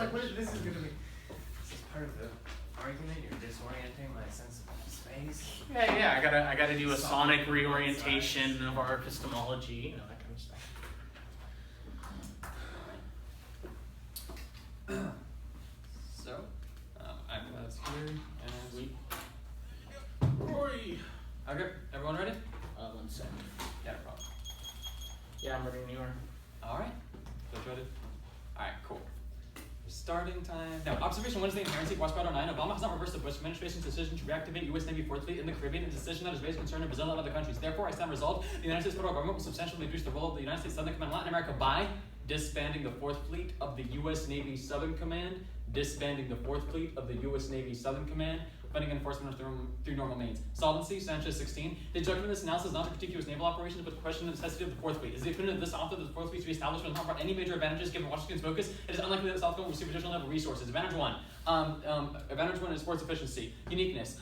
like, what is this is gonna be? This is part of the argument. You're disorienting my sense of space. Yeah. I gotta do a sonic reorientation of our epistemology, that kind of stuff. So, I'm glad here, and we. Okay, everyone ready? 1 second. Yeah, no problem. Yeah, I'm ready when you are. All right. Feel ready? All right, cool. Starting time. Now, observation Wednesday, inherency, watch Battle 9. Obama has not reversed the Bush administration's decision to reactivate U.S. Navy Fourth Fleet in the Caribbean, a decision that has raised concern in Brazil and other countries. Therefore, I stand resolved. The United States federal government will substantially reduce the role of the United States Southern Command in Latin America by disbanding the Fourth Fleet of the U.S. Navy Southern Command, disbanding the Fourth Fleet of the U.S. Navy Southern Command, funding and enforcement through normal means. Solvency, Sanchez 16. The judgment of this analysis is not to critique U.S. naval operations, but to question the necessity of the Fourth Fleet. Is the opinion of this author that the Fourth Fleet's reestablishment has not brought any major advantages given Washington's focus? It is unlikely that South Carolina will receive additional naval resources. Advantage 1. Advantage 1 is force efficiency. Uniqueness.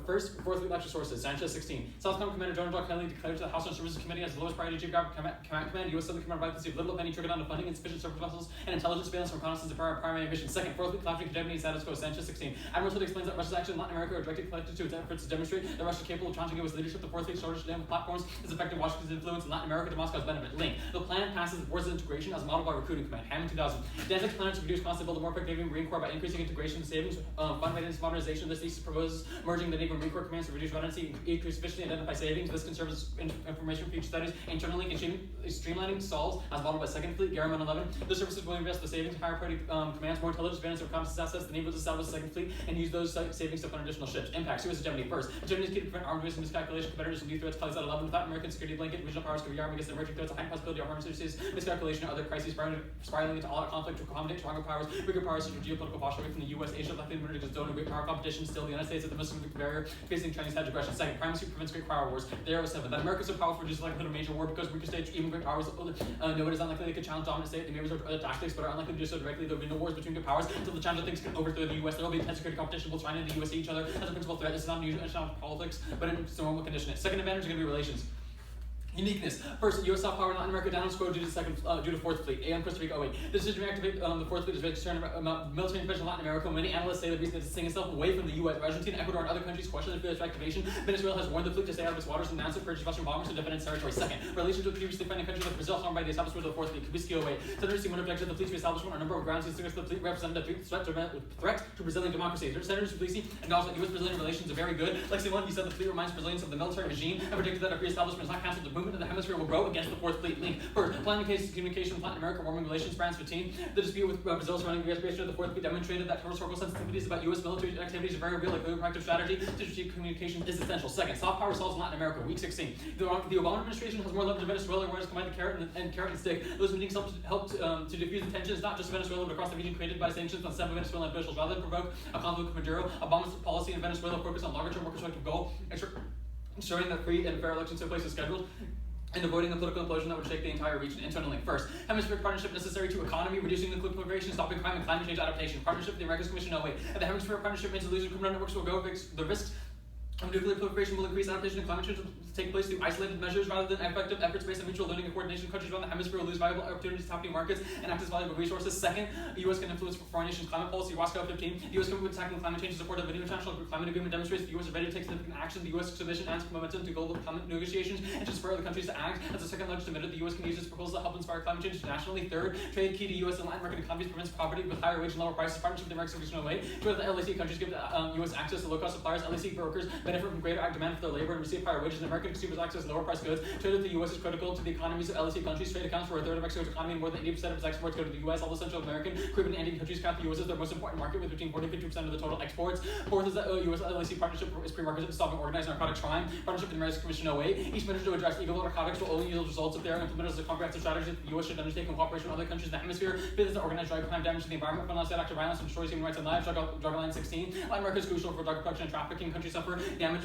First, Fourth Fleet lecture sources. Sanchez 16. South Carolina Commander General John Kelly declared to the House Armed Services Committee as the lowest priority geographic command. U.S. Southern Command provides of little if any triggered on funding insufficient surface vessels and intelligence surveillance from reconnaissance of primary mission. Second, Fourth Fleet collapsing hegemony status quo. Sanchez 16. Admiralty explains that Russia's action in Latin America are directly connected to its efforts to demonstrate that Russia is capable of challenging U.S. leadership. The Fourth Fleet shortage naval platforms is affecting Washington's influence in Latin America to Moscow's benefit. Link. The plan passes Wars of Integration as modeled by Recruiting Command. Hammond 2000. Danzig's plan to reduce costs and build a more effective Navy and Marine Corps by increasing integration and savings. Fund maintenance modernization. This thesis proposes merging the Navy and Marine Corps commands to reduce redundancy, increase efficiency, and identify savings. This can serve as information for future studies. Internal link and streamlining stalls as modeled by Second Fleet. Garrison 11. The services will invest the savings, higher priority commands, more intelligence, advance of reconnaissance assets. The Navy will establish the Second Fleet and use those savings to fund additional ships. Impacts. U.S. hegemony. First, hegemony is key to prevent armed race and miscalculation. Competitors will be threats. Clause at 11. Without American security blanket, regional powers could rearm against the emerging threats. A high possibility of armed services, miscalculation, or other crises spiraling into all-out conflict to accommodate stronger powers, bigger powers such as geopolitical posture away from the U.S., Asia, Latin America zone, and great power competition. Still, the United States is the most significant barrier facing Chinese hedge aggression. Second, primacy prevents great power wars. There was 7. That America is so powerful reduces the likelihood of major war because weaker states, even great powers, know it is unlikely they could challenge dominant state. They may resort to other tactics, but are unlikely to do so directly. There will be no wars between good powers until the challenger thinks can overthrow the U.S. There will be intense security competition. Will China and the U.S. see each other as a principal threat? This is not unusual international politics, but it's a normal condition. Second advantage is going to be relations. Uniqueness. First, U.S. soft power in Latin America down on score due to Fourth Fleet. A on Costa Rica 08. The decision to reactivate the Fourth Fleet is very concerned about military intervention in Latin America. Many analysts say the reason it's distinguishing itself away from the U.S. Argentina, Ecuador, and other countries question the fleet's reactivation. Venezuela has warned the fleet to stay out of its waters and announced it purchased Western bombers to defend its territory. Second, relations with previously friendly countries like Brazil harmed by the establishment of the Fourth Fleet. Kubisky 08. Senators see one objection to the fleet's reestablishment on a number of grounds. Distinguished the fleet represented a threat to Brazilian democracy. Senators Kubisky acknowledged that U.S.-Brazilian relations are very good. Lexi 1, he said the fleet reminds Brazilians of the military regime and predicted that if reestablishment is not cancelled, the movement in the hemisphere will grow against the Fourth Fleet. Link. First, planning cases of communication with Latin America, warming relations, France 15. The dispute with Brazil surrounding the reactivation of the Fourth Fleet demonstrated that historical sensitivities about U.S. military activities are very real. Like proactive strategy, strategic communication is essential. Second, soft power solves in Latin America. Week 16. The Obama administration has more leverage in Venezuela, whereas combined the carrot and stick. Those meetings helped to diffuse the tensions, not just Venezuela, but across the region created by sanctions on 7 Venezuelan officials. Rather than provoke a conflict with Maduro, Obama's policy in Venezuela focused on longer-term, more constructive goal, ensuring that free and fair elections took place as scheduled, and avoiding the political implosion that would shake the entire region internally. First, hemispheric partnership necessary to economy, reducing nuclear proliferation, stopping crime, and climate change adaptation. Partnership with the Americas Commission 08. And the hemispheric partnership means the leaders of criminal networks will go the risks of nuclear proliferation will increase adaptation and climate change will take place through isolated measures rather than effective efforts based on mutual learning and coordination. Countries around the hemisphere will lose valuable opportunities to tap new markets and access valuable resources. Second, the U.S. can influence foreign nations' climate policy. Wasco 15. The U.S. commitment to tackling climate change in support of the International Climate Agreement demonstrates the U.S. is ready to take significant action. The U.S. submission adds momentum to global climate negotiations and to spur other countries to act. As the second largest emitter, the U.S. can use its proposals to help inspire climate change internationally. Third, trade key to U.S. and Latin American economies prevents poverty with higher wage and lower prices. Partnership with the American Commission 08. Two of the LAC countries give the U.S. access to low-cost suppliers. LAC brokers benefit from greater demand for their labor and receive higher wages, and American consumers access lower price goods. Trade with the U.S. is critical to the economies of LAC countries. Trade accounts for a third of Mexico's economy, and more than 80% of its exports go to the U.S. All the Central American, Caribbean, and Andean countries count the U.S. as their most important market, with between 40 and 50% of the total exports. Fourth is that U.S. LAC partnership is prerequisite to solving organized narcotics crime. Partnership with the American Commission 08. Each measure to address illegal narcotics will only yield results if they are implemented as a comprehensive strategy that the U.S. should undertake in cooperation with other countries in the hemisphere. Fifth is that organized drug crime damages the environment, fundamentally active violence, and destroys human rights and lives. Drug line 16. Latin America is crucial for drug production and trafficking. Countries suffer damage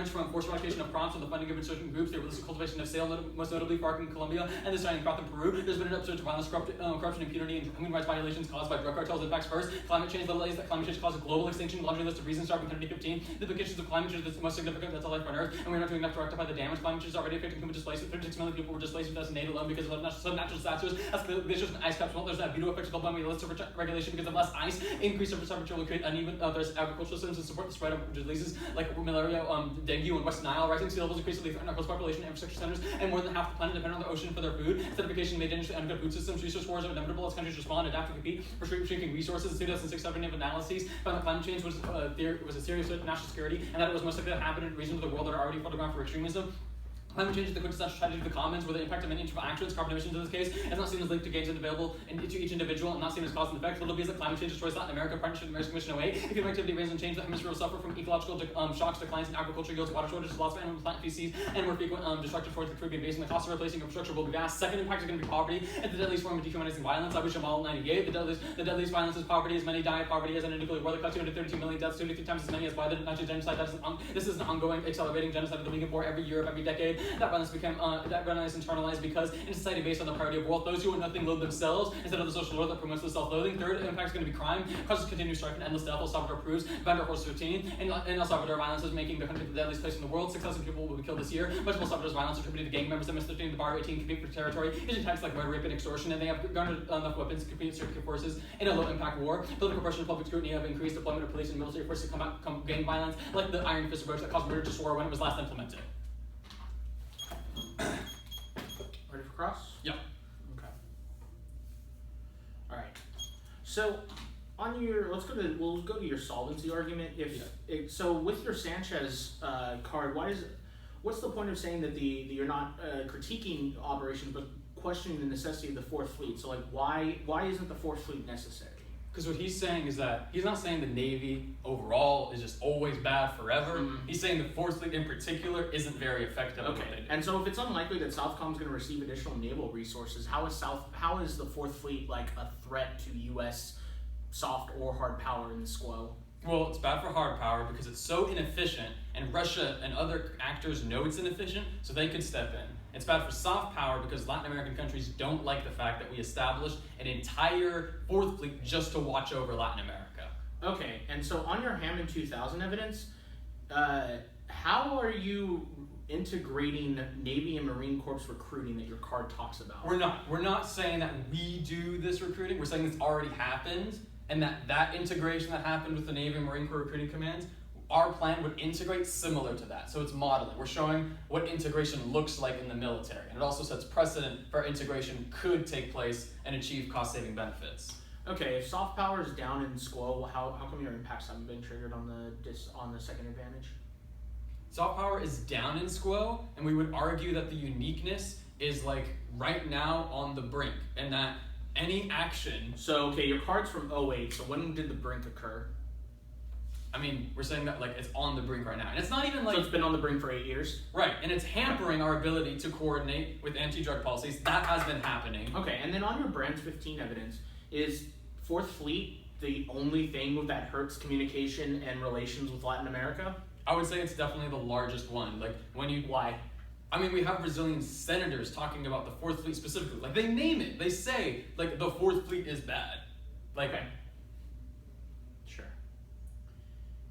from forced eradication of crops and the funding of insurgent groups, the illicit cultivation of sale, most notably FARC in Colombia, and the surrounding crop in Peru. There's been an upsurge of violence, corruption, impunity, and human rights violations caused by drug cartels. Impacts first, climate change. The delays that climate change causes global extinction. Laundry list of reasons starting in 2015. The implications of climate change is the most significant that's life on Earth, and we're not doing enough to rectify the damage. Climate change is already affecting human displacement. 36 million people were displaced in 2008 alone because of some natural disasters. As glaciers and ice caps melt, there's that beautiful effect called climate regulation because of less ice. Increase surface temperature will create uneven agricultural systems and support the spread of diseases like malaria, dengue, and West Nile. Rising sea levels increase the threaten our coast population, infrastructure centers, and more than half the planet depend on the ocean for their food. Acidification made industry ungood food systems. Resource wars are inevitable as countries respond, adapt, and compete for shrinking resources. In 2006, seven analyses found that climate change was a serious threat to national security, and that it was most likely to happen in regions of the world that are already photographed for extremism. Climate change is the quintessential tragedy of the commons, where the impact of many actions, carbon emissions in this case, is not seen as linked to gains available to each individual and not seen as cause and effect. Little is that climate change destroys Latin America, partnership with the American Commission away. If human activity rains and change, the hemisphere will suffer from ecological shocks, declines in agriculture yields, water shortages, loss of animal and plant species, and more frequent destruction towards the Caribbean basin. The cost of replacing infrastructure will be vast. Second impact is going to be poverty, and the deadliest form of dehumanizing violence. I wish them all 98. The deadliest violence is poverty. As many die of poverty as in a nuclear war that caused 232 million deaths, 23 times as many as by the Nazi genocide. This is an ongoing, accelerating genocide of the Lincoln War every year of every decade. That violence became internalized because in a society based on the priority of wealth, those who want nothing loathe themselves instead of the social order that promotes the self-loathing. Third impact is going to be crime, causes continued strife and endless death. El Salvador proves. Bender Horse 15. In El Salvador, violence is making the country the deadliest place in the world. 6,000 people will be killed this year. Much of El Salvador's violence is attributed to gang members that misdemeanor the bar 18 compete for territory. Using attacks like murder, rape, and extortion, and they have garnered enough weapons to compete with forces in a low-impact war. Political pressure and public scrutiny have increased deployment of police and military forces to combat gang violence, like the Iron Fist approach that caused murder to soar when it was last implemented. Ready for cross? Yep. Okay. All right. So, on your we'll go to your solvency argument. So with your Sanchez card, what's the point of saying that you're not critiquing operations but questioning the necessity of the Fourth Fleet? So like why isn't the Fourth Fleet necessary? Because what he's saying is that he's not saying the Navy overall is just always bad forever. Mm-hmm. He's saying the Fourth Fleet in particular isn't very effective. Okay. And so if it's unlikely that Southcom's going to receive additional naval resources, how is the Fourth Fleet like a threat to U.S. soft or hard power in the SQUO? Well, it's bad for hard power because it's so inefficient, and Russia and other actors know it's inefficient, so they could step in. It's bad for soft power because Latin American countries don't like the fact that we established an entire Fourth Fleet just to watch over Latin America. Okay, and so on your Hammond 2000 evidence, how are you integrating Navy and Marine Corps recruiting that your card talks about? We're not saying that we do this recruiting. We're saying it's already happened, and that integration that happened with the Navy and Marine Corps recruiting commands, our plan would integrate similar to that. So it's modeling. We're showing what integration looks like in the military. And it also sets precedent for integration could take place and achieve cost-saving benefits. Okay, if soft power is down in SQUO, how come your impacts haven't been triggered on the second advantage? Soft power is down in SQUO, and we would argue that the uniqueness is like right now on the brink, and that any action... So, okay, your card's from 08, so when did the brink occur? I mean, we're saying that like it's on the brink right now. And it's not even like... So it's been on the brink for 8 years? Right, and it's hampering our ability to coordinate with anti-drug policies. That has been happening. Okay, and then on your Branch 15 evidence, is Fourth Fleet the only thing that hurts communication and relations with Latin America? I would say it's definitely the largest one. Like, when you... Why? I mean, we have Brazilian senators talking about the Fourth Fleet specifically. Like, they name it. They say, like, the Fourth Fleet is bad. Like... Okay. Sure.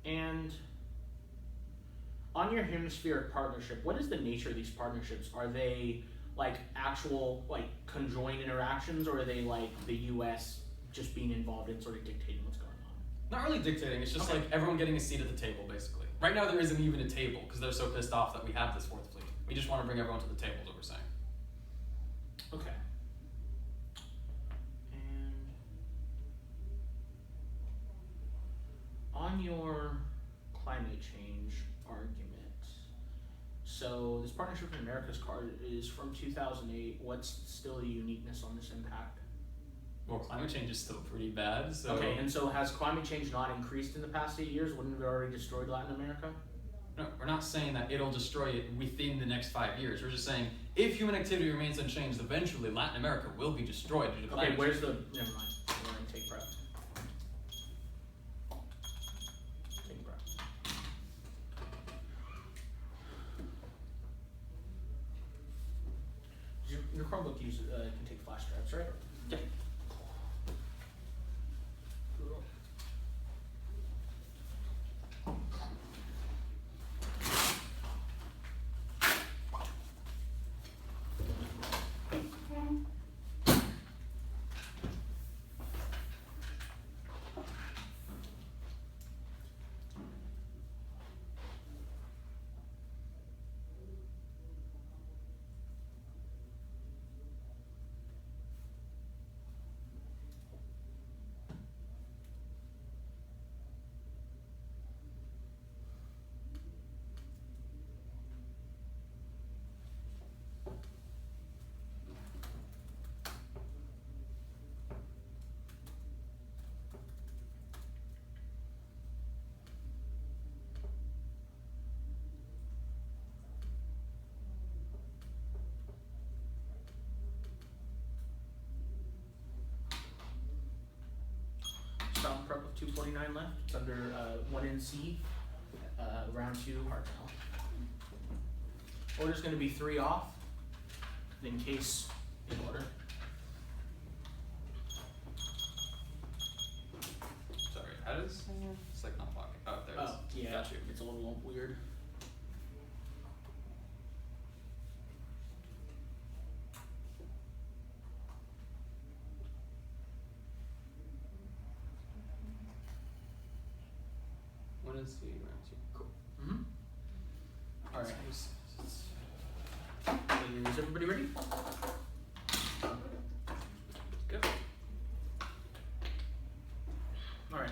And on your hemispheric partnership, what is the nature of these partnerships? Are they like actual like conjoined interactions, or are they like the U.S. just being involved in sort of dictating what's going on? Not really dictating. It's just like everyone getting a seat at the table, basically. Right now, there isn't even a table because they're so pissed off that we have this Fourth Fleet. We just want to bring everyone to the table, is what we're saying. Okay. And on your climate change argument, so this Partnership for America's card is from 2008. What's still the uniqueness on this impact? Well, climate change is still pretty bad, so... Okay, and so has climate change not increased in the past 8 years? Wouldn't it have already destroyed Latin America? No, we're not saying that it'll destroy it within the next 5 years. We're just saying if human activity remains unchanged, eventually Latin America will be destroyed due to climate change. Okay, where's the... Never mind. We're going to take breath. Take a breath. Chromebook can take flash drives, right? Yeah. Stop prep with 249 left. It's under 1 NC, round 2 hard now. Order's going to be 3 off, in case in order. Sorry, how does it's like not blocking? Oh, there it is. Oh, yeah, Got you. it's a little weird. What is the round 2? Cool. Mm-hmm. Alright. Let's Is everybody ready? go. Alright.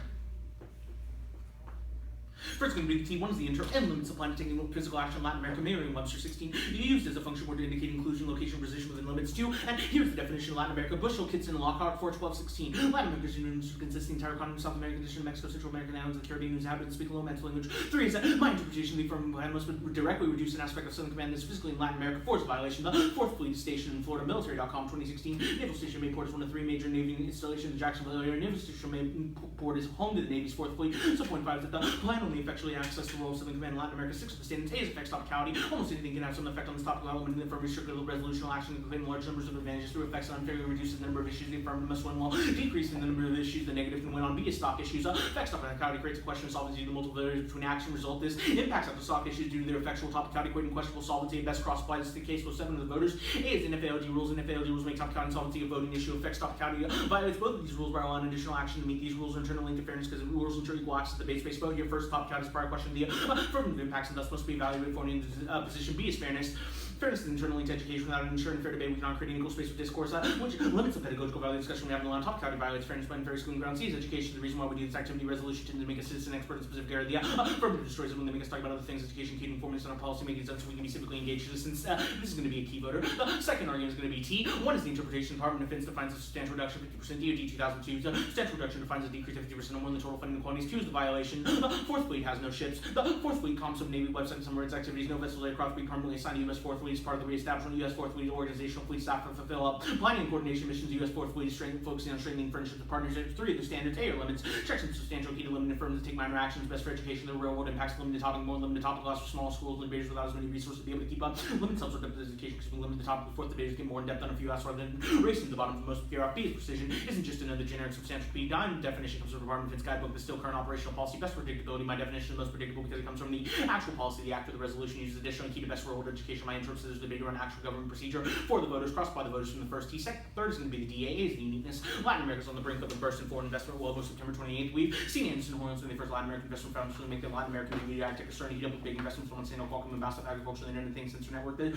First going to be the T1 is the intro and limits applying to taking physical action in Latin America, Merriam-Webster 16, used as a function word to indicate inclusion, location, position within limits 2. And here's the definition of Latin America: Bushel, Kitson, and Lockhart, 41216. Latin America is union consists of the entire continent, South American addition, Mexico, Central American islands, and the Caribbean, whose inhabitants speak a low mental language. 3 is that my interpretation of the affirmative command must directly reduce an aspect of Southern Command that is physically in Latin America. 4 is a violation. The 4th Fleet Station in Florida, military.com, 2016. Naval Station Mayport is one of 3 major Navy installations in Jacksonville area. Naval Station Mayport is home to the Navy's 4th Fleet. So point 5 is that the plan only effectually access the role of Southern Command in Latin America. 6 of the statements. A is affects topicality. Almost anything can have some effect on this topical element in the affirmative strictly resolutional action and claim large numbers of advantages through effects that unfairly reduces the number of issues. The affirmative must win while decreasing the number of issues. The negative can win on. B is stock issues. Effects topicality creates a question of solvency. The multiple variables between action result. This impacts on the stock issues due to their effectual topicality equating questionable solvency. At best cross applies to the case with 7 of the voters. A is NFALG rules. NFALG rules make topicality and solvency a voting issue. Affects topicality violates both of these rules by allowing additional action to meet these rules. Internal linked to fairness because the rules ensure equal access to the base vote. Here first topicality is prior question. The affirmative impacts and thus must be evaluated for any position. B is fairness. Fairness is internal linked to education without ensuring fair debate. We cannot create an equal space for discourse, which limits the pedagogical value of discussion we have in the line. Topicality violates fairness by unfair schooling ground. C is education. The reason why we do this activity resolution tends to make a citizen expert in specific area. The affirmative destroys it when they make us talk about other things. Education, key informants on our policy making sense so we can be civically engaged citizens. This is going to be a key voter. The second argument is going to be T. 1 is the interpretation. Department of Defense defines a substantial reduction of 50%. DOD 2002. Substantial reduction defines a decrease of 50% or more than the total funding quantities. 2 is the violation. The 4th Fleet has no ships. The 4th Fleet comps of Navy website and some of its activities. No vessels aircraft be permanently assigned to U.S. 4th Fleet as part of the reestablishment of U.S. 4th Fleet organizational fleet staff to fulfill planning and coordination missions. U.S. 4th Fleet is focusing on strengthening friendships with partnerships. 3 of the standards. A are limits. Checks and substantial key to limited firms that take minor actions. Best for education. The real world impacts limited topic. More limited topic loss for small schools. Limited without as many resources to be able to keep up. Limited some sort of education because we limit the topic. The 4th debaters get more in depth on a few aspects rather than racing to the bottom for most of the B is precision. Isn't just another generic substantial P. Dime definition comes from the Department of Defense guidebook, but still current operational policy. Best predictability. My definition is most predictable because it comes from the actual policy. The act of the resolution uses additional key to best world education. My interest is the debate around actual government procedure for the voters, crossed by the voters from the first T. Third is going to be the DA, is the uniqueness. Latin America is on the brink of a burst in foreign investment. Well, September 28th, we've seen Anderson Horowitz when the first Latin American investment found to make the Latin American Community Act a starting to heat up with big investments from Monsanto, Qualcomm, and Massive Agriculture, and the Internet of Things Sensor Network. The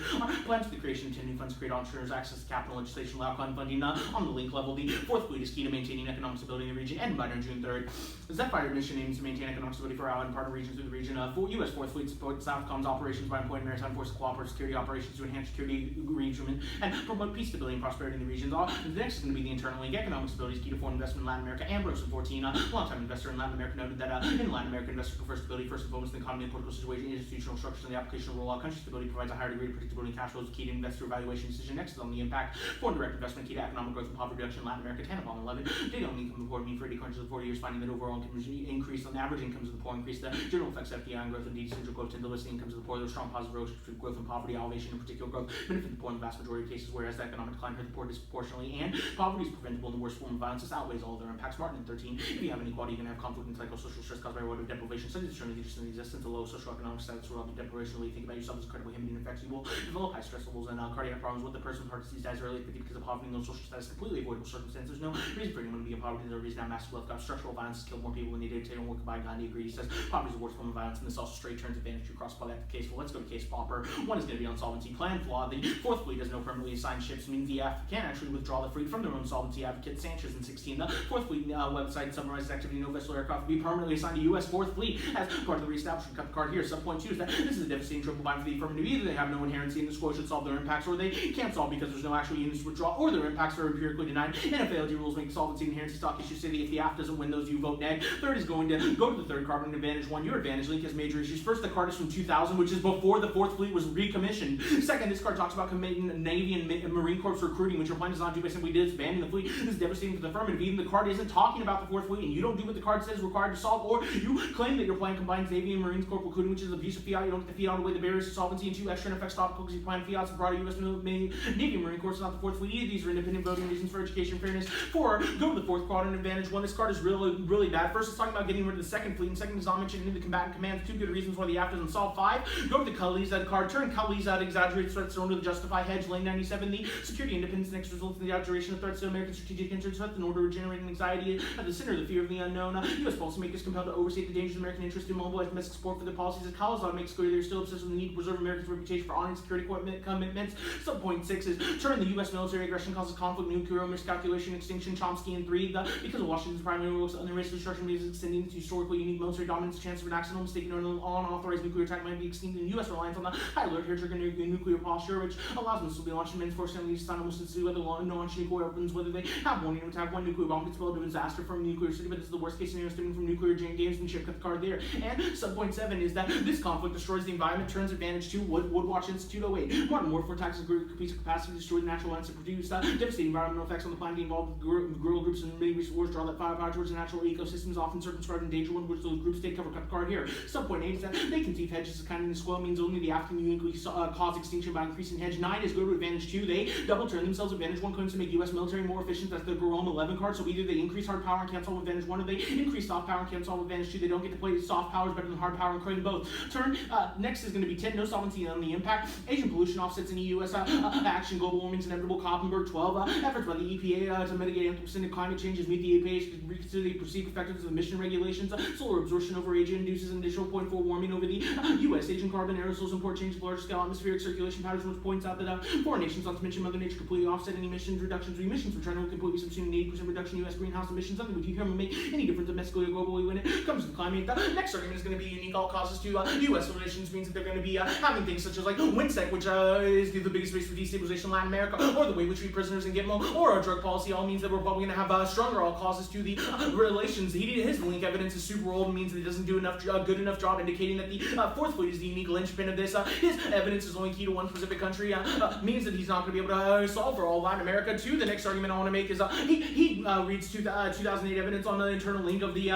plans for the creation of 10 new funds to create entrepreneurs access to capital legislation, allow funding on the link level. The 4th Fleet is key to maintaining economic stability in the region. And by June 3rd, the Zephyr mission aims to maintain economic stability for allied and partner regions through the region. U.S. 4th Fleet supports Southcom's operations by employing maritime forces, cooperative security operations to enhance security arrangement and promote peace, stability, and prosperity in the regions. The next is going to be the internal link. Economic stability is key to foreign investment in Latin America. Ambrose in 14, a longtime investor in Latin America, noted that in Latin America, investors prefer stability first and foremost in the economy and political situation, institutional structures, and the application of rule. Country stability provides a higher degree of predictability and cash flows, key to investor evaluation decision. Next is on the impact. Foreign direct investment, key to economic growth and poverty reduction in Latin America. TANAPOM 11. Data on income report mean for 80 countries of 40 years, finding that overall income increase on average incomes of the poor increase. The general effects of FDI and growth and decentral growth and the listing incomes of the poor. There are strong positive growth and poverty elevation population and particular growth benefit the poor in the vast majority of cases, whereas the economic decline hurt the poor disproportionately, and poverty is preventable in the worst form of violence. This outweighs all other impacts. Martin and 13. If you have inequality, you're going to have conflict and psychosocial stress caused by water deprivation. Studies determine the existence of low socioeconomic status or deprivation. The way you think about yourself is incredibly limiting effects. You will develop high stress levels and cardiac problems. With the person with heart disease dies early because of poverty and low social status, completely avoidable circumstances. There's no reason for anyone to be in poverty. There's a reason to have massive wealth gaps. Structural violence has killed more people than they did. Taylor Wood by Gandhi agrees. He says poverty is the worst form of violence, and this also straight turns advantage to cross that case. Well, let's go to case proper. One is going to be on solvency plan flaw. The fourth fleet has no permanently assigned ships, means the AF can actually withdraw the fleet from their own solvency advocate. Sanchez in 16. The fourth fleet website summarizes activity. No vessel aircraft will be permanently assigned to U.S. fourth fleet as part of the reestablishment. Cut the card here. Subpoint 2 is that this is a devastating triple bind for the affirmative. Either they have no inherency in the score should solve their impacts, or they can't solve because there's no actual units to withdraw, or their impacts are empirically denied. NFALG rules make solvency and inherency stock issues say that if the AF doesn't win those, you vote neg. Third is going to go to the third card on advantage 1. Your advantage link has major issues. First, the card is from 2000, which is before the fourth fleet was recommissioned. Second, this card talks about committing Navy and Marine Corps recruiting, which your plan does not do by simply disbanding the fleet. This is devastating for the affirmative. Even the card isn't talking about the fourth fleet, and you don't do what the card says required to solve, or you claim that your plan combines Navy and Marine Corps recruiting, which is abuse of fiat. You don't get the fiat away the barriers to solvency, and 2 extra and effects stop because you plan fiats and broader U.S. Navy and Marine Corps is not the fourth fleet. Either these are independent voting reasons for education fairness. 4, go to the fourth quadrant advantage 1. This card is really bad. First, it's talking about getting rid of the second fleet, and second is not mentioned any of the combatant commands. 2 good reasons why the AF doesn't solve. 5, go to the Khalizad card. Turn Khalizad exaggerates threats thrown to the justify hedge. Lane 97, the security independence next results in the exaggeration of threats to American strategic interests in order to generate an anxiety at the center of the fear of the unknown. U.S. policymakers compelled to overstate the dangers of American interest in mobilized domestic support for their policies. As Khalizad makes clear, they're still obsessed with the need to preserve America's reputation for honoring security commitments. Subpoint 6 is turn the U.S. military aggression causes conflict, nuclear miscalculation, extinction. Chomsky in 3, because of Washington's primary rules on the race destruction is extending to historically unique military dominance, chance of an accidental, mistaken, or unauthorized nuclear attack might be extinct in U.S. reliance on the high alert hair trigger nuclear posture, which allows missiles to be launched and men forcibly to almost instantly whether launch nuclear weapons, whether they have warning to attack. One nuclear bomb could spell a disaster from a nuclear city, but this is the worst case scenario stemming from nuclear gamesmanship. Cut the card there. And subpoint 7 is that this conflict destroys the environment, turns advantage to Woodwatch Institute 08. Modern warfare attacks a piece of capacity to destroy the natural lands to produce devastating environmental effects on the planet involved with guerrilla groups and many recent wars draw that firepower towards the natural ecosystems, often circumscribed in danger one which those groups take cover. Cut the card here. Subpoint 8 is that they conceive hedges as kind of squall means only the African uniquely cause extinction by increasing hedge. 9 is go to advantage 2. They double turn themselves. Advantage 1 claims to make U.S. military more efficient. That's the Jerome 11 card. So either they increase hard power and cancel advantage 1, or they increase soft power and cancel advantage 2. They don't get to play soft powers better than hard power and claim both. Turn next is going to be 10. No solvency on the impact. Asian pollution offsets any U.S. action. Global warming is inevitable. Koppenberg 12. Efforts by the EPA to mitigate anthropogenic climate changes. Meet the EPA to reconsider the perceived effectiveness of emission regulations. Solar absorption over Asia induces an additional 0.4 warming over the U.S. Asian carbon aerosols import changes large scale atmospheric circulation patterns, which points out that foreign nations, not to mention Mother Nature, completely offset any emissions reductions. Emissions from China will completely subsume an 80% reduction in U.S. greenhouse emissions. Nothing would determine make any difference domestically or globally when it comes to the climate. The next argument is going to be unique. All causes to U.S. relations means that they're going to be having things such as like WINSEC, which is the biggest base for destabilization in Latin America, or the way we treat prisoners in Gitmo, or our drug policy. All means that we're probably going to have stronger all causes to the relations. His link evidence is super old and means that it doesn't do enough good enough job indicating that the fourth fleet is the unique linchpin of this. His evidence is only key to one specific country. Means that he's not going to be able to solve for all Latin America. 2, the next argument I want to make is he reads 2008 evidence on the internal link of the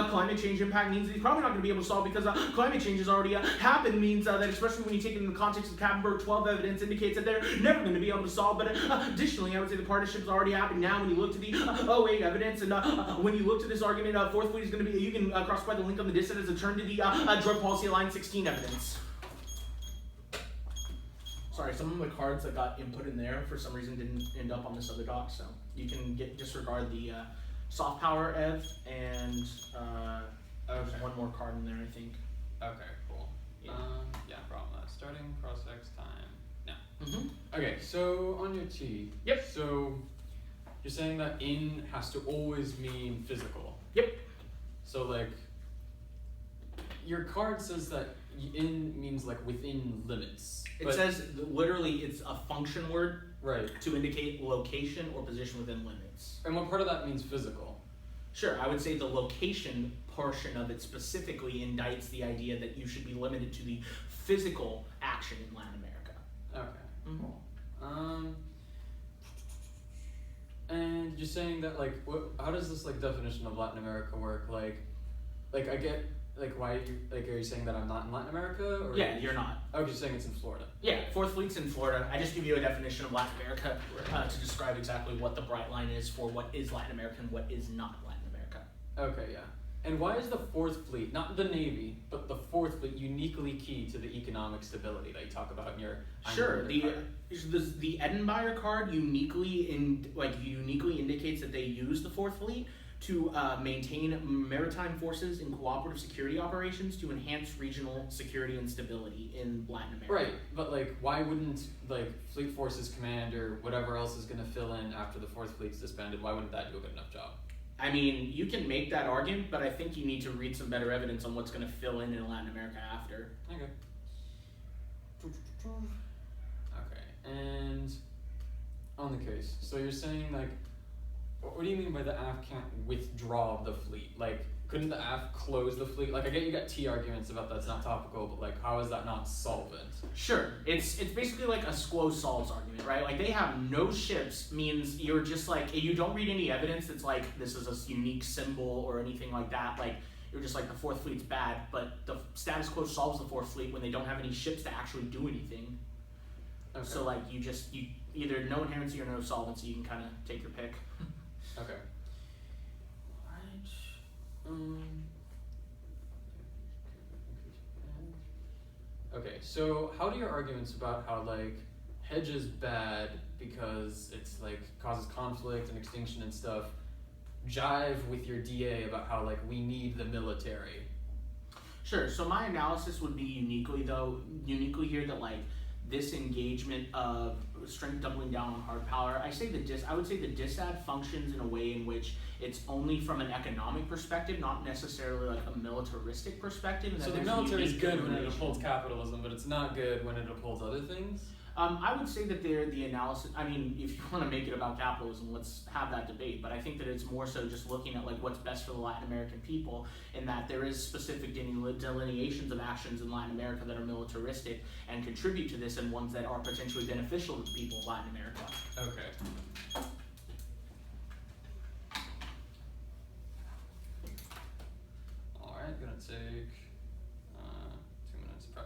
climate change impact. Means that he's probably not going to be able to solve because climate change has already happened. Means that especially when you take it in the context of Kappenberg 12 evidence indicates that they're never going to be able to solve. But additionally, I would say the partnership has already happened now when you look to the 08 evidence, and when you look to this argument, fourth fleet is going to be, you can cross-apply the link on the dissent as a turn to the drug policy line 16 evidence. Sorry, some of the cards that got input in there for some reason didn't end up on this other doc, so you can disregard the soft power Ev, and there's one more card in there, I think. Okay, cool. Yeah. Yeah, problem. Starting cross-X time. Yeah. Mm-hmm. Okay, so on your T. Yep. So you're saying that in has to always mean physical. Yep. So like, your card says that in means like within limits. It says literally it's a function word right to indicate location or position within limits. And what part of that means physical? Sure, I would say the location portion of it specifically indicts the idea that you should be limited to the physical action in Latin America. Okay, Mm-hmm. cool. And you're saying that like, how does this like definition of Latin America work? Like I get Like, why are you saying that I'm not in Latin America? Or Yeah, you're not. Oh, you're saying it's in Florida. Yeah, Fourth Fleet's in Florida. I just give you a definition of Latin America to describe exactly what the bright line is for what is Latin America and what is not Latin America. Okay, yeah. And why is the Fourth Fleet, not the Navy, but the Fourth Fleet, uniquely key to the economic stability that you talk about in your? Sure. The Edinburgh card uniquely indicates that they use the Fourth Fleet to maintain maritime forces in cooperative security operations to enhance regional security and stability in Latin America. Right, but like, why wouldn't like Fleet Forces Command or whatever else is going to fill in after the Fourth Fleet's disbanded? Why wouldn't that do a good enough job? I mean, you can make that argument, but I think you need to read some better evidence on what's going to fill in Latin America after. Okay. Okay, and on the case, so you're saying like, what do you mean by the AF can't withdraw the fleet? Like, couldn't the AF close the fleet? Like, I get you got T arguments about that's not topical, but like, how is that not solvent? Sure, it's basically like a Squo solves argument, right? Like, they have no ships means you're just like, you don't read any evidence that's like, this is a unique symbol or anything like that. Like, you're just like, the Fourth Fleet's bad, but the status quo solves the Fourth Fleet when they don't have any ships to actually do anything. Okay. So like, you either no inherency or no solvency, you can kind of take your pick. Okay. Okay, so how do your arguments about how like hedge is bad because it's like causes conflict and extinction and stuff jive with your DA about how like we need the military? Sure, so my analysis would be uniquely here that like this engagement of strength doubling down on hard power, I would say the DISAD functions in a way in which it's only from an economic perspective, not necessarily like a militaristic perspective. So the military is good when it upholds capitalism, but it's not good when it upholds other things? I would say that the analysis, I mean, if you want to make it about capitalism, let's have that debate, but I think that it's more so just looking at like what's best for the Latin American people, in that there is specific delineations of actions in Latin America that are militaristic and contribute to this, and ones that are potentially beneficial to the people of Latin America. Okay. Alright, gonna take 2 minutes prep.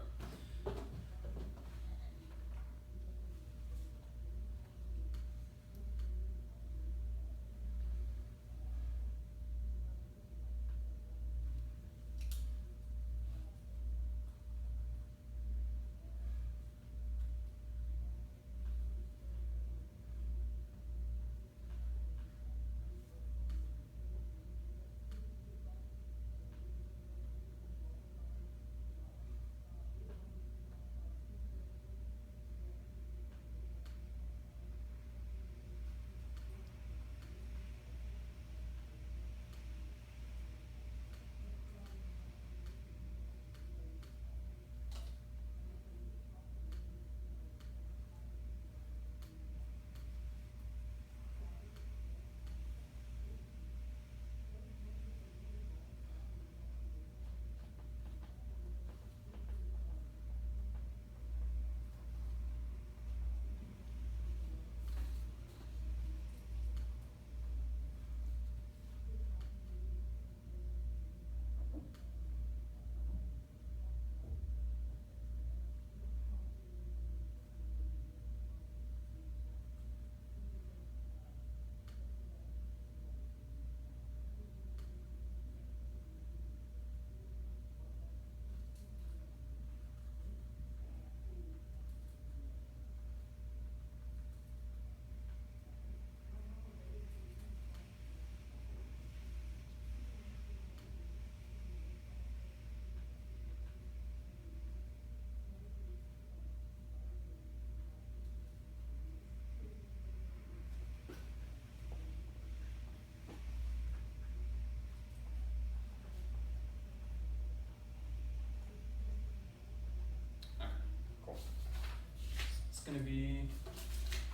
Gonna be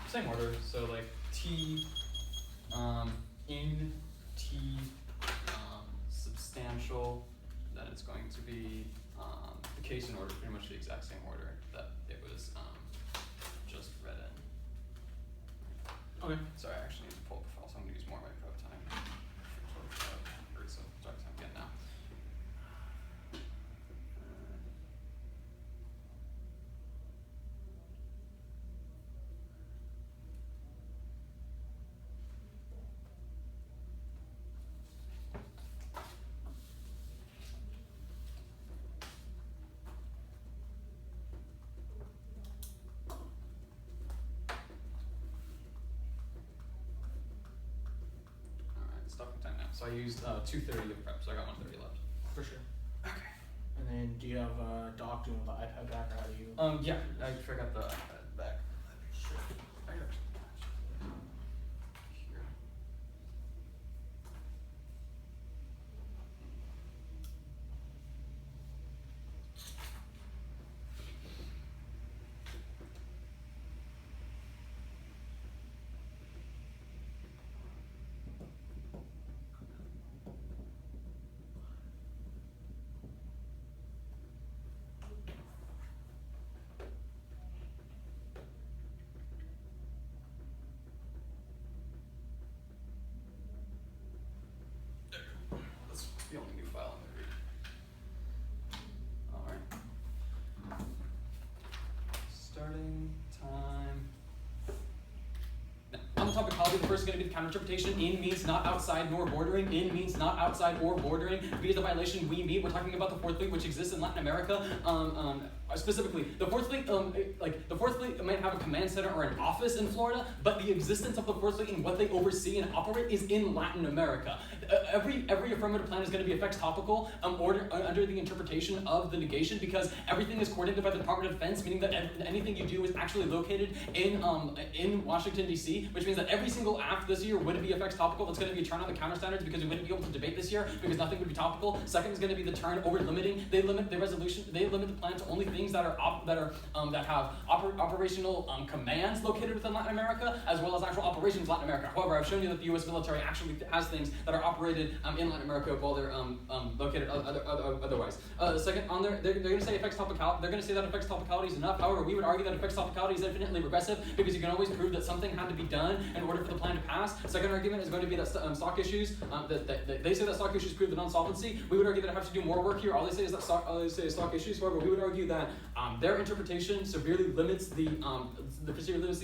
same order, so like T in T substantial, then it's going to be the case in order, pretty much the exact same order that it was just read in. Okay. Sorry, I actually need to pull up the file, so I'm gonna use more of my prep time. Or some prep time again now. stopping time now. So I used 2:30 of prep, so I got 1:30 left. For sure. Okay. And then do you have doc? Do you want the iPad back, or how do you? Yeah, I forgot the iPad back. Sure. I got here. That's the only new file I'm gonna read. Alright. Starting time. Now, on the topicology, the first is going to be the counter-interpretation. In means not outside nor bordering. In means not outside or bordering. V is the violation we meet. We're talking about the fourth fleet, which exists in Latin America. Specifically, the fourth fleet, the fourth fleet might have a command center or an office in Florida, but the existence of the fourth fleet and what they oversee and operate is in Latin America. Every affirmative plan is going to be effects topical under the interpretation of the negation, because everything is coordinated by the Department of Defense, meaning that anything you do is actually located in Washington D.C., which means that every single act this year would be effects topical. That's going to be a turn on the counter standards because we wouldn't be able to debate this year because nothing would be topical. Second is going to be the turn over limiting. They limit the resolution. They limit the plan to only things that have operational commands located within Latin America, as well as actual operations in Latin America. However, I've shown you that the U.S. military actually has things that are operated in Latin America while they're located otherwise. Second, on there, they're going to say effects topicality. They're going to say that effects topicality is enough. However, we would argue that effects topicality is infinitely regressive because you can always prove that something had to be done in order for the plan to pass. Second argument is going to be that stock issues. They say that stock issues prove the non-solvency. We would argue that I have to do more work here. All they say is that stock issues. However, we would argue that their interpretation severely limits the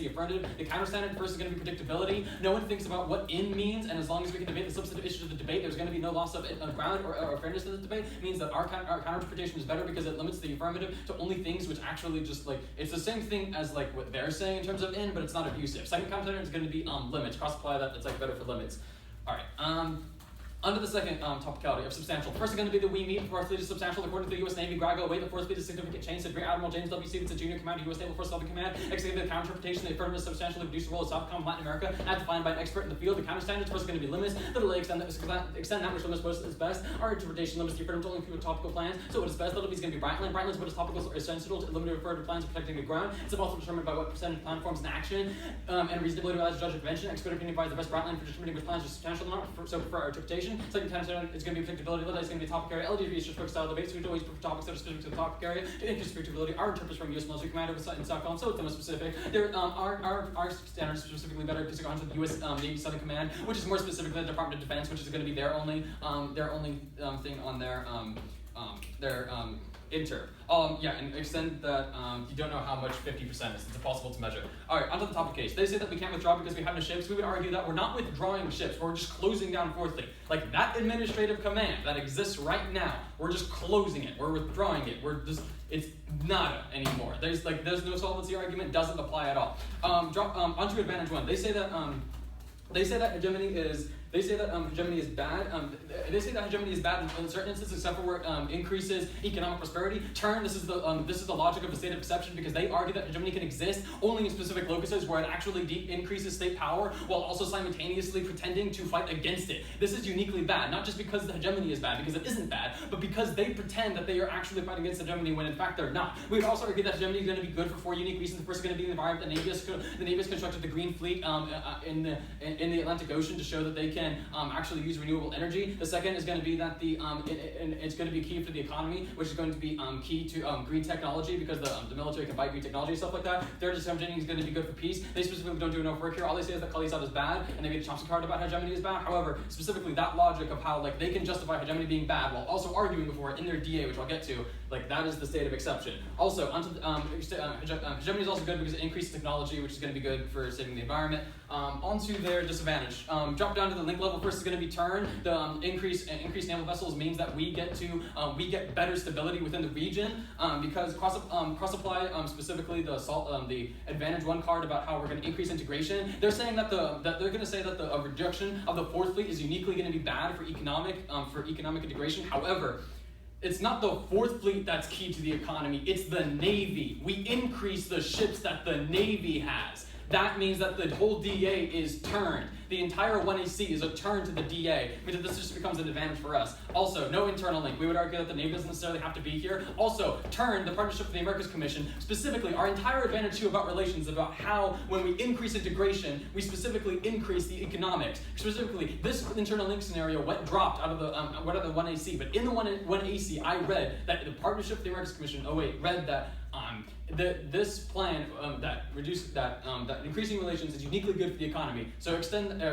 affirmative. The counter standard first is going to be predictability. No one thinks about what in means, and as long as we can debate the substantive issues of the debate, there's going to be no loss of ground or fairness to the debate. It means that our counter interpretation is better because it limits the affirmative to only things which actually just it's the same thing as what they're saying in terms of in, but it's not abusive. Second counter standard is going to be limits. Cross apply that. It's better for limits. All right. Under the second topicality of substantial. First is going to be the we meet. The fourth fleet is substantial according to the U.S. Navy. Grago await the fourth fleet is significant change. Said Rear Admiral James W. Stevens, junior commander, U.S. Naval Force Southern Command. Executive the counter-interpretation. The affirmative substantially reduced the role of Southcom Latin America as defined by an expert in the field. The counter standards first is going to be limits. The delay extend that which limits is best. Our interpretation limits the affirmative to only include topical plans. So what is best? That'll be going to be Brightline. Brightline's what is topical or sensible to limited affirmative plans of protecting the ground. It's also determined by what percentage plan forms in action and reasonability as a judge of convention. Expert opinion provides the best Brightline for determining which plans are substantial or not. So for our interpretation, second counter standard is going to be predictability. It's going to be topic area. LDB is just quick style debates. We always prefer topics that are specific to the topic area. To increase predictability, our interpreters from U.S. military commander in Stockholm, so it's the most specific. Our standards are specifically better because it goes to the U.S. Navy Southern Command, which is more specific than the Department of Defense, which is going to be their only thing on their inter. And extend that you don't know how much 50% is. It's impossible to measure. All right, onto the topic case. They say that we can't withdraw because we have no ships. We would argue that we're not withdrawing ships. We're just closing down fourth fleet. Like that administrative command that exists right now, we're just closing it. We're withdrawing it. It's nada anymore. There's no solvency argument. Doesn't apply at all. Onto advantage one. They say that hegemony is. They say that hegemony is bad. They say that hegemony is bad in certain instances, except for where it increases economic prosperity. This is the logic of the state of exception because they argue that hegemony can exist only in specific locuses where it actually increases state power while also simultaneously pretending to fight against it. This is uniquely bad, not just because the hegemony is bad, because it isn't bad, but because they pretend that they are actually fighting against hegemony when in fact they're not. We would also argue that hegemony is going to be good for four unique reasons. The first is going to be the environment. The Navy has constructed the Green Fleet in the Atlantic Ocean to show that they can actually use renewable energy. The second is going to be that it's going to be key for the economy, which is going to be key to green technology because the military can buy green technology and stuff like that. Third is hegemony is going to be good for peace. They specifically don't do enough work here. All they say is that Khalisad is bad, and they made a Chomsky card about hegemony is bad. However, specifically that logic of how they can justify hegemony being bad while also arguing before it in their DA, which I'll get to, that is the state of exception. Also, hegemony is also good because it increases technology, which is going to be good for saving the environment. Onto their disadvantage. Drop down to the link level. First is going to be turn. The increased naval vessels means that we get better stability within the region because cross supply, specifically the advantage 1 card about how we're going to increase integration. They're saying that they're going to say that the reduction of the 4th fleet is uniquely going to be bad for economic integration. However, it's not the 4th fleet that's key to the economy, it's the Navy. We increase the ships that the Navy has. That means that the whole DA is turned. The entire 1AC is a turn to the DA, because this just becomes an advantage for us. Also, no internal link. We would argue that the Navy doesn't necessarily have to be here. Also, turn the partnership with the Americas Commission. Specifically, our entire advantage too about relations, about how when we increase integration, we specifically increase the economics. Specifically, this internal link scenario dropped out of the 1AC, but in the 1AC, I read that the partnership with the Americas Commission, read that this plan that increasing relations is uniquely good for the economy. So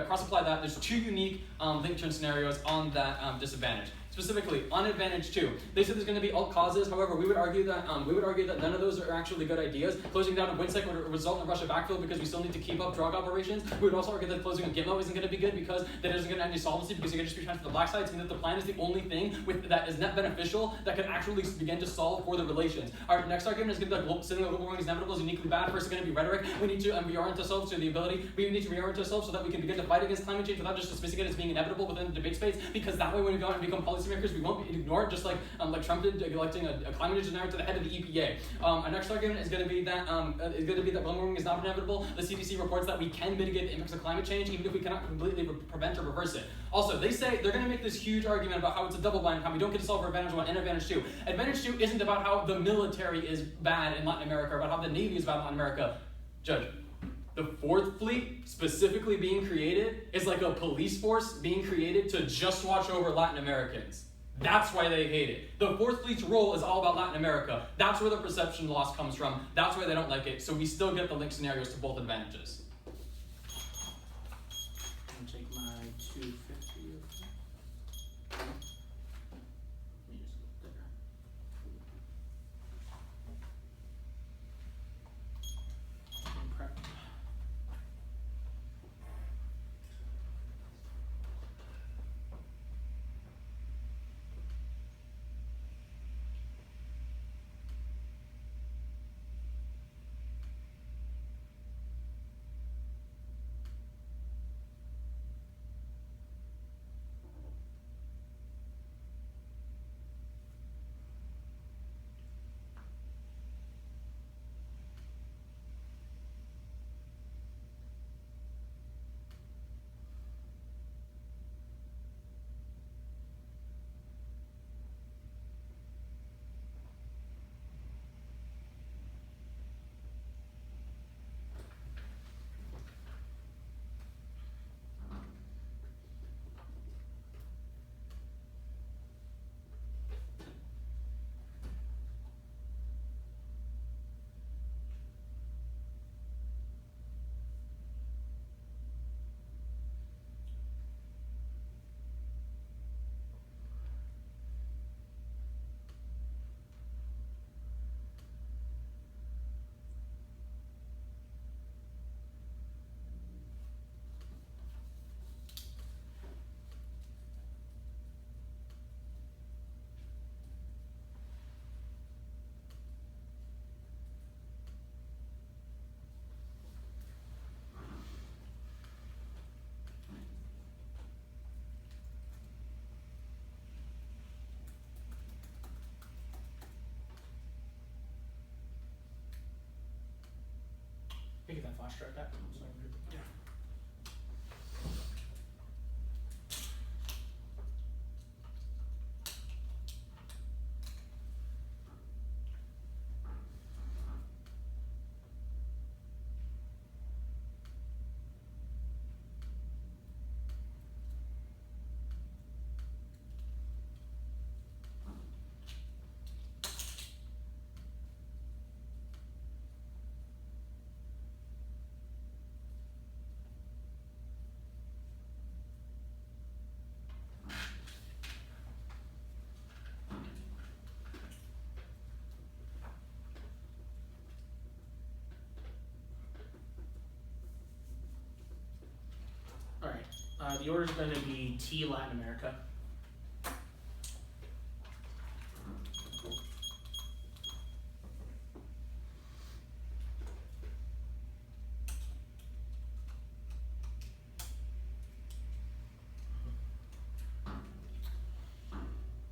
cross apply that. There's 2 unique link turn scenarios on that disadvantage. Specifically, on advantage 2, they said there's going to be alt causes. However, we would argue that none of those are actually good ideas. Closing down a Winsec would result in Russia backfill because we still need to keep up drug operations. We would also argue that closing a Gitmo isn't going to be good because that isn't going to have any solvency because you're going to just be transferred to the black side. So that the plan is the only thing that is net beneficial that could actually begin to solve for the relations. Our next argument is going to be like sitting global warming is inevitable is uniquely bad. First, it's going to be rhetoric. We need to reorient ourselves to the ability. We need to reorient ourselves so that we can begin to fight against climate change without just dismissing it as being inevitable within the debate space. Because that way, when we go out and become policymakers, we won't be ignored, just like Trump did electing a climate denier to the head of the EPA. Our next argument is going to be that global warming is not inevitable. The CDC reports that we can mitigate the impacts of climate change, even if we cannot completely prevent or reverse it. Also, they say they're going to make this huge argument about how it's a double blind, how we don't get to solve for advantage 1 and advantage 2. Advantage 2 isn't about how the military is bad in Latin America, or about how the Navy is bad in Latin America. Judge, the 4th fleet specifically being created is like a police force being created to just watch over Latin Americans. That's why they hate it. The 4th fleet's role is all about Latin America. That's where the perception loss comes from. That's why they don't like it. So we still get the link scenarios to both advantages. I'm gonna take my 250. Let me just look there. And prep. Get that flash drive back. Yeah. Alright, the order's going to be T, Latin America.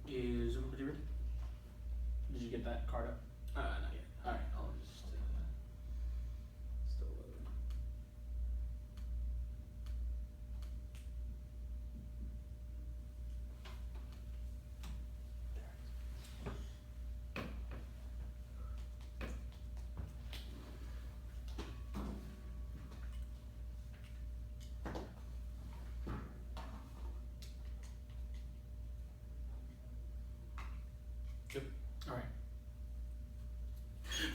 Is everybody ready? Did you get that card up? Not yet. Alright, I'll just Still loading. Alright.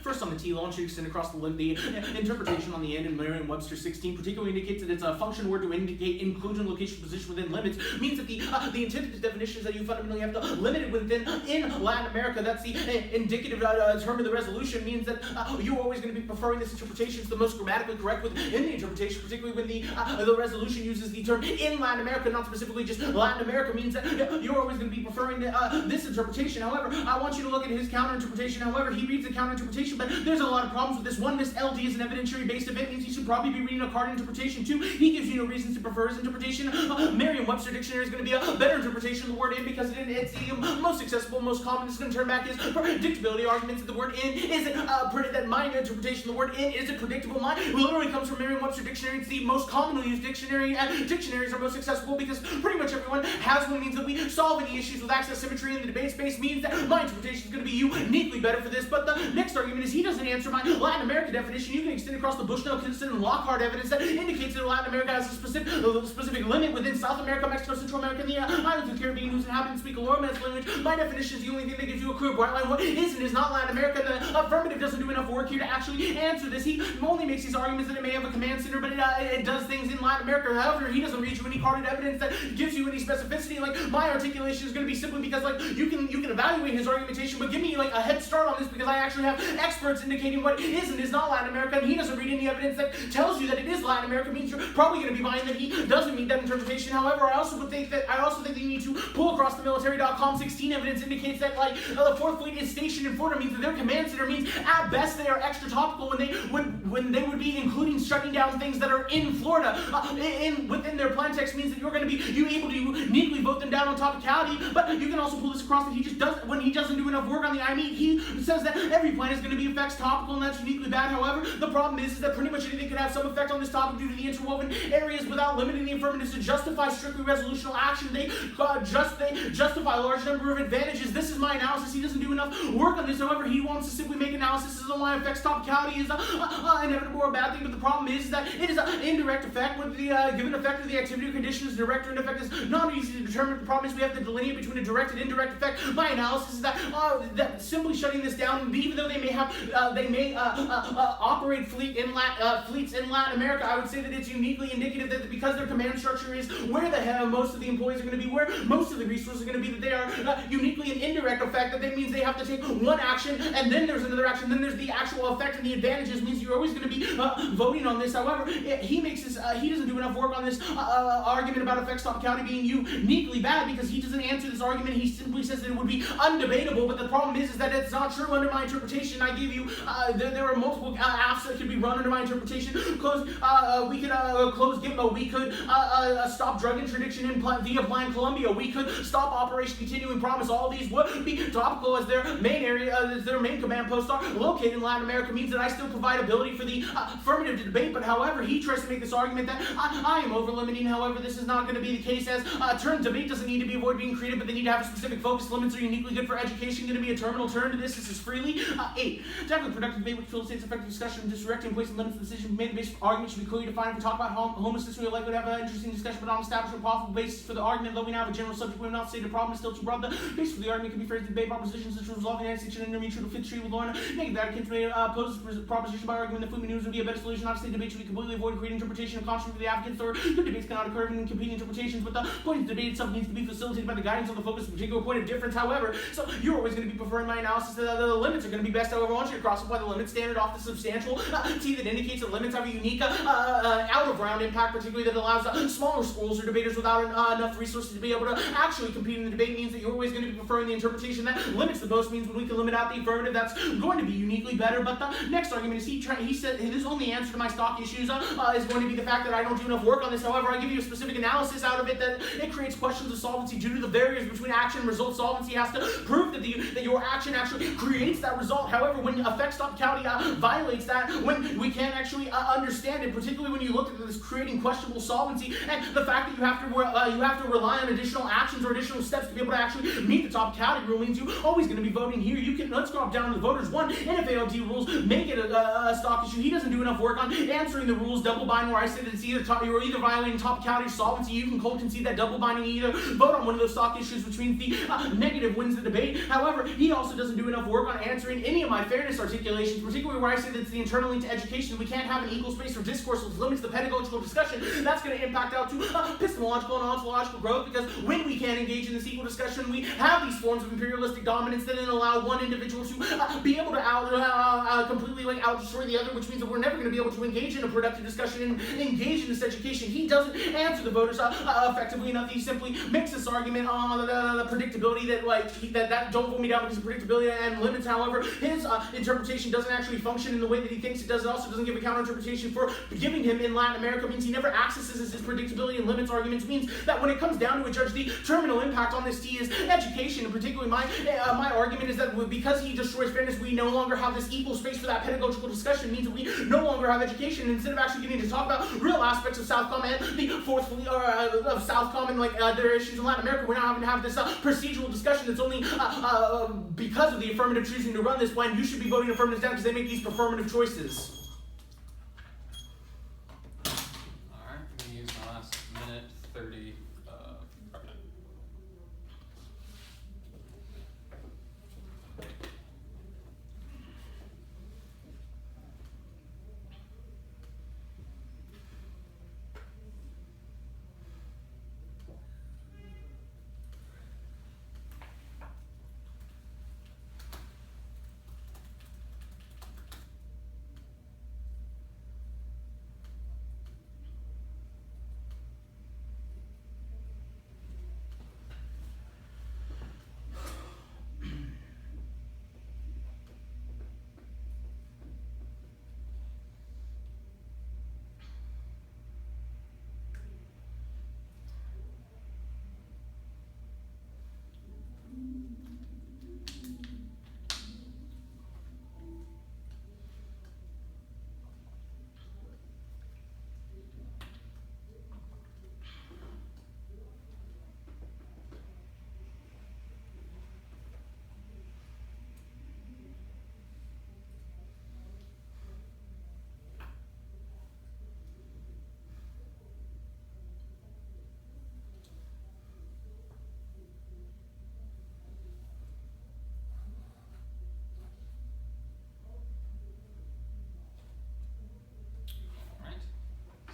First on the T, launch extend across the interpretation on the end in Merriam-Webster 16 particularly indicates that it's a function word to indicate inclusion, location, position within limits. Means that the intended definitions that you fundamentally have to limit it within in Latin America. That's the indicative term of the resolution. Means that you're always going to be preferring this interpretation as the most grammatically correct within the interpretation, particularly when the resolution uses the term in Latin America, not specifically just Latin America. Means that you're always going to be preferring this interpretation. However, I want you to look at his counter interpretation. However, he reads the counter interpretation, but there's a lot of problems with this. One, this LD is an evidentiary-based event, means he should probably be reading a card interpretation. Two, he gives you no reasons to prefer his interpretation. Merriam-Webster dictionary is going to be a better interpretation of the word in because it's the most accessible, most common. It's going to turn back his predictability arguments that the word in isn't that my interpretation of the word in isn't predictable. Mine literally comes from Merriam-Webster dictionary. It's the most commonly used dictionary, and dictionaries are most accessible because pretty much everyone has one. Means that we solve any issues with access symmetry in the debate space. Means that my interpretation is going to be uniquely better for this. But the next argument is he doesn't answer my Latin America definition. You can extend across the Bushnell, Kinston, and Lockhart evidence that indicates that Latin America has a specific limit within South America, Mexico, Central America, and the islands of the Caribbean, whose inhabitants speak a lower Romance language. My definition is the only thing that gives you a clear bright line. What is and is not Latin America. The affirmative doesn't do enough work here to actually answer this. He only makes these arguments that it may have a command center, but it does things in Latin America. However, he doesn't read you any carded evidence that gives you any specificity. Like, my articulation is going to be simply because, like, you can evaluate his argumentation, but give me, like, a head start on this because I actually have experts indicating what is and is not Latin America, and he doesn't read any evidence that tells you that it is Latin America. Means you're probably going to be buying that he doesn't meet that interpretation. However, I also think that you need to pull across the military.com 16 evidence indicates that, like, the Fourth Fleet is stationed in Florida. Means that their command center means at best they are extra topical when they would be including shutting down things that are in Florida within their plan text. Means that you're going to be able to uniquely vote them down on topicality. But you can also pull this across that he just doesn't, when he doesn't do enough work on the IME, he says that every plan is going to be effects topical, and that's uniquely bad. However, the problem is that pretty much anything can have some effect on this topic due to the interwoven areas without limiting the affirmatives to justify strictly resolutional action. They justify a large number of advantages. This is my analysis. He doesn't do enough work on this. However, he wants to simply make analysis on why affects topicality is inevitable or a bad thing. But the problem is that it is an indirect effect. With the given effect of the activity or condition is direct or indirect is not easy to determine. The problem is we have to delineate between a direct and indirect effect. My analysis is that simply shutting this down, even though they may operate fleets in Latin America, I would say that it's uniquely indicative that because their command structure is where the hell most of the employees are going to be, where most of the resources are going to be, that they are uniquely an indirect effect. That means they have to take one action and then there's another action, then there's the actual effect and the advantages. Means you're always going to be voting on this. However, he doesn't do enough work on this argument about effects topicality being uniquely bad because he doesn't answer this argument. He simply says that it would be undebatable, but the problem is that it's not true under my interpretation. I gave you there are multiple apps that could be run under my interpretation. We could close Gitmo. We could stop drug interdiction via Plan Colombia. We could stop Operation Continuing Promise. All these would be topical as their main area, as their main command posts are located in Latin America. Means that I still provide ability for the affirmative to debate. But however, he tries to make this argument that I am over limiting. However, this is not going to be the case, as term debate doesn't need to be avoided being created, but they need to have a specific focus. Limits are uniquely good for education. Going to be a terminal turn to this. This is freely. 8. Tackling productive debate which facilitates effective discussion and directing placing limits to the decision made based argument should be clearly defined. If we talk about homelessness, we are likely to have an interesting discussion, but on establishment profitable basis for the argument. Though we now have a general subject, we have not stated the problem is still too broad. The basis for the argument can be phrased in debate propositions such as resolving the United States and intermutual fifth treaty with Lorna. Making that akin to pose proposition by arguing that food news would be a better solution. Obviously, debate should be completely avoided creating interpretation of contrary to the advocates, or good debates cannot occur in competing interpretations. But the point of the debate itself needs to be facilitated by the guidance of the focus of a particular point of difference. However, so you're always going to be preferring my analysis that the limits are going to be best. However, want you to cross-apply the limit standard off the substantial T that indicates that limits have a unique out-of-round impact, particularly that allows smaller schools or debaters without enough resources to be able to actually compete in the debate, means that you're always going to be preferring the interpretation that limits the most, means when we can limit out the affirmative, that's going to be uniquely better. But the next argument is he said his only answer to my stock issues is going to be the fact that I don't do enough work on this. However, I give you a specific analysis out of it that it creates questions of solvency due to the barriers between action and result. Solvency has to prove that your action actually creates that result. However, when effects opticality violates that, when we can't actually understand it, particularly when you look at this creating questionable solvency and the fact that you have to rely on additional actions or additional steps to be able to actually meet the topicality rule, means you're always going to be voting here. Let's drop down to the voters. One, NFALD rules make it a stock issue. He doesn't do enough work on answering the rules. Double binding, where I say that it's you're either violating topicality or solvency. You can cold concede that double binding. You either vote on one of those stock issues, which means the negative wins the debate. However, he also doesn't do enough work on answering any of my fairness articulations, particularly where I say that it's the internal link to education. We can't have an equal space for discourse, which limits the pedagogical discussion. That's going to impact out to epistemological and ontological growth, because when we can't engage in this equal discussion, we have these forms of imperialistic dominance that then allow one individual to be able to completely out-destroy the other, which means that we're never going to be able to engage in a productive discussion and engage in this education. He doesn't answer the voters effectively enough. He simply makes this argument on the predictability that don't vote me down because of predictability and limits. However, his interpretation doesn't actually function in the way that he thinks it does. It also doesn't give a counter-interpretation for giving him in Latin America. Means he never accesses his predictability and limits arguments. Means that when it comes down to it, Judge, the terminal impact on this T is education, and particularly my argument is that because he destroys fairness, we no longer have this equal space for that pedagogical discussion. Means that we no longer have education, and instead of actually getting to talk about real aspects of Southcom and the fourth fleet of Southcom and their issues in Latin America, we're not having to have this procedural discussion that's only because of the affirmative choosing to run this plan. You should be voting affirmative down because they make these affirmative choices. Alright, I'm going to use my last minute 30 prep time.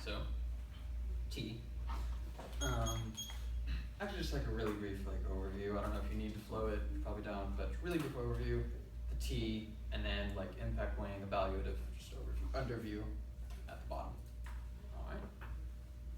So, T. Actually, just like a really brief overview. I don't know if you need to flow it, probably don't, but really brief overview. The T, and then impact weighing, evaluative, just overview, underview at the bottom. All right.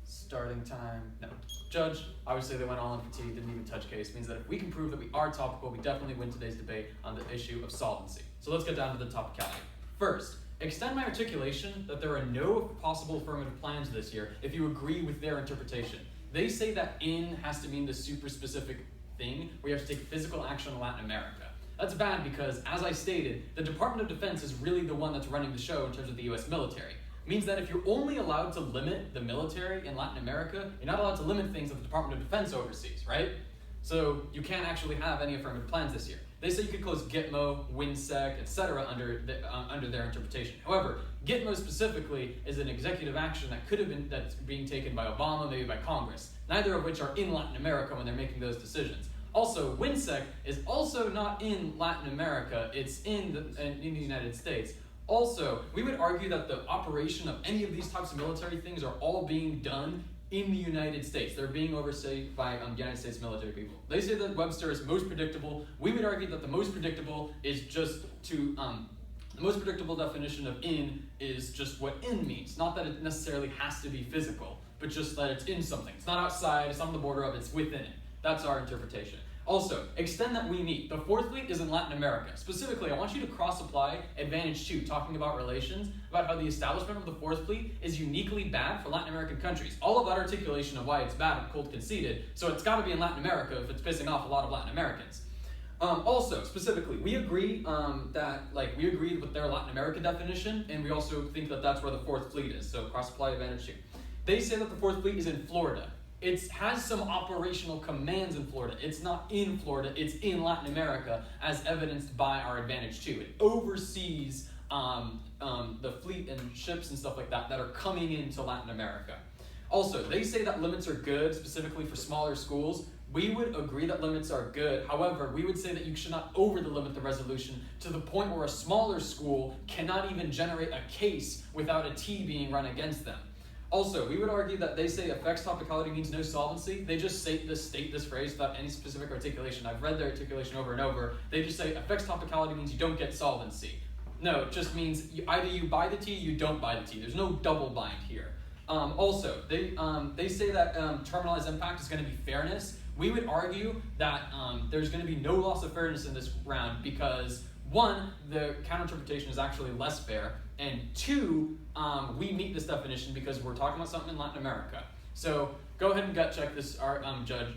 Starting time. No. Judge. Obviously, they went all in for T. Didn't even touch case. Means that if we can prove that we are topical, we definitely win today's debate on the issue of solvency. So let's get down to the topicality. First, extend my articulation that there are no possible affirmative plans this year if you agree with their interpretation. They say that in has to mean the super specific thing where you have to take physical action in Latin America. That's bad because, as I stated, the Department of Defense is really the one that's running the show in terms of the US military. It means that if you're only allowed to limit the military in Latin America, you're not allowed to limit things that the Department of Defense oversees, right? So you can't actually have any affirmative plans this year. They say you could close Gitmo, WinSec, etc. under their interpretation. However, Gitmo specifically is an executive action that could have been that's being taken by Obama, maybe by Congress, neither of which are in Latin America when they're making those decisions. Also, WinSec is also not in Latin America, it's in the United States. Also, we would argue that the operation of any of these types of military things are all being done in the United States. They're being overseen by United States military people. They say that Webster is most predictable. We would argue that the most predictable is just to The most predictable definition of in is just what in means. Not that it necessarily has to be physical, but just that it's in something. It's not outside, it's on the border of, it's within it. That's our interpretation. Also, extend that we meet. The Fourth Fleet is in Latin America. Specifically, I want you to cross-apply Advantage 2, talking about relations, about how the establishment of the Fourth Fleet is uniquely bad for Latin American countries. All of that articulation of why it's bad, Cold conceded, so it's got to be in Latin America if it's pissing off a lot of Latin Americans. Also, specifically, we agree we agreed with their Latin America definition, and we also think that that's where the Fourth Fleet is, so cross-apply Advantage 2. They say that the Fourth Fleet is in Florida. It has some operational commands in Florida. It's not in Florida, it's in Latin America, as evidenced by our Advantage 2. It oversees the fleet and ships and stuff like that that are coming into Latin America. Also, they say that limits are good, specifically for smaller schools. We would agree that limits are good. However, we would say that you should not over-delimit the resolution to the point where a smaller school cannot even generate a case without a T being run against them. Also, we would argue that they say affects topicality means no solvency. They just state this phrase without any specific articulation. I've read their articulation over and over. They just say affects topicality means you don't get solvency. No, it just means either you buy the T, you don't buy the T. There's no double bind here. Also, they say that terminalized impact is going to be fairness. We would argue that there's going to be no loss of fairness in this round because, one, the counterinterpretation is actually less fair, and two, we meet this definition because we're talking about something in Latin America. So go ahead and gut check this, Judge.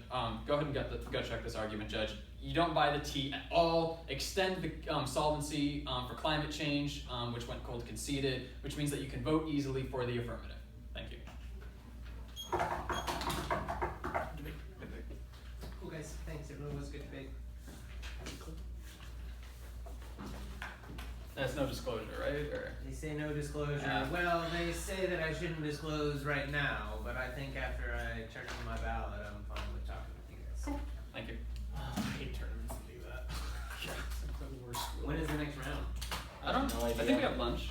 Go ahead and gut check this argument, Judge. You don't buy the T at all. Extend the solvency for climate change, which went cold conceded, which means that you can vote easily for the affirmative. Thank you. Cool guys, thanks. It really was a good debate. That's no disclosure, right? Or They say no disclosure. Well, they say that I shouldn't disclose right now, but I think after I turn in my ballot, I'm fine with talking with you guys. cool. Thank you. I hate tournaments that do that. Yeah. It's the worst. When is the next round? I don't know. I think we have lunch.